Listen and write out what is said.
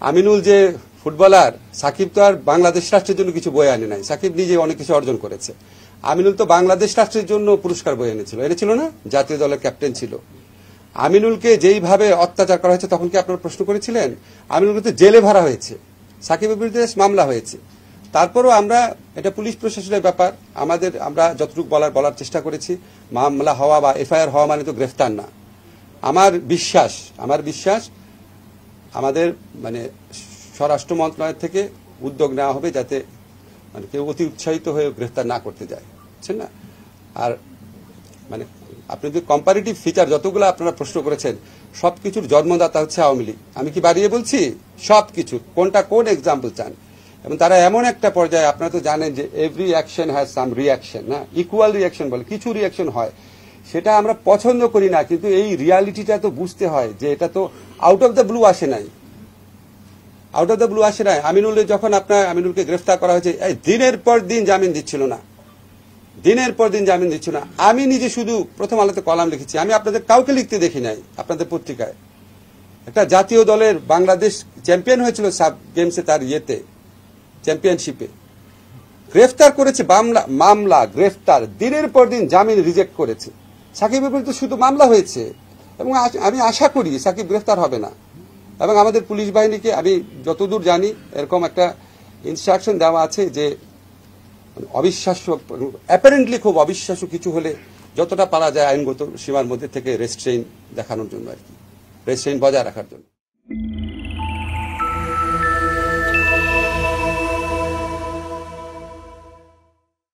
আমিনুল যে ফুটবলার, সাকিব তো আর বাংলাদেশ রাষ্ট্রের জন্য কিছু বয়ে আনে নাই। সাকিব নিজে অনেক কিছু অর্জন করেছে। আমিনুল তো বাংলাদেশ রাষ্ট্রের জন্য পুরস্কার বয়ে এনেছিল না, জাতীয় দলের ক্যাপ্টেন ছিল। আমিনুলকে যেইভাবে অত্যাচার করা হয়েছে তখন কি আপনারা প্রশ্ন করেছিলেন? আমিনুলকে তো জেলে ভরা হয়েছে, সাকিবের বিরুদ্ধে মামলা হয়েছে। তারপরও আমরা, এটা পুলিশ প্রশাসনের ব্যাপার, আমরা যতটুকু বলার চেষ্টা করেছি। মামলা হওয়া বা এফআইআর হওয়া মানে তো গ্রেফতার না। আমার বিশ্বাস আমাদের মানে স্বরাষ্ট্র মন্ত্রণালয় থেকে উদ্যোগ নেওয়া হবে যাতে মানে কেউ অতি উৎসাহিত হয়ে গ্রেফতার না করতে যায়, বুঝছেন না? আর মানে আপনি যদি কম্পারেটিভ ফিচার যতগুলো আপনারা প্রশ্ন করেছেন, সবকিছুর জন্মদাতা হচ্ছে আওয়ামী লীগ। আমি কি বাড়িয়ে বলছি? সবকিছু কোনটা কোন এক্সাম্পল চান? এবং তারা এমন একটা পর্যায়ে, আপনারা তো জানেন যে every action has some reaction, না ইকুয়াল রিয়াকশন বলে কিছু রিয়াকশন হয়, সেটা আমরা পছন্দ করি না, কিন্তু এই রিয়ালিটিটা তো বুঝতে হয় যে এটা তো আউট অফ দ্য ব্লু আসে নাই। আমিনুলকে গ্রেফতার করা হয়েছে, দিনের পর দিন জামিন দিচ্ছিল না। আমি নিজে শুধু প্রথম আলোতে কলাম লিখেছি, আমি আপনাদের কাউকে লিখতে দেখি নাই। আপনাদের পত্রিকায় একটা জাতীয় দলের বাংলাদেশ চ্যাম্পিয়ন হয়েছিল সাব গেমসে, তার চ্যাম্পিয়নশিপে গ্রেফতার করেছে, মামলা গ্রেফতার, দিনের পর দিন জামিন রিজেক্ট করেছে। সাকিবের বিরুদ্ধে শুধু মামলা হয়েছে এবং আমি আশা করি সাকিব গ্রেফতার হবে না। এবং আমাদের পুলিশ বাহিনীকে আমি যতদূর জানি এরকম একটা ইনস্ট্রাকশন দেওয়া আছে যে অবিশ্বাস্য, অ্যাপারেন্টলি খুব অবিশ্বাস্য কিছু হলে যতটা পারা যায় আইনগত সীমার মধ্যে থেকে রেস্ট্রেইন দেখানোর জন্য আর কি, রেস্ট্রেইন বজায় রাখার জন্য।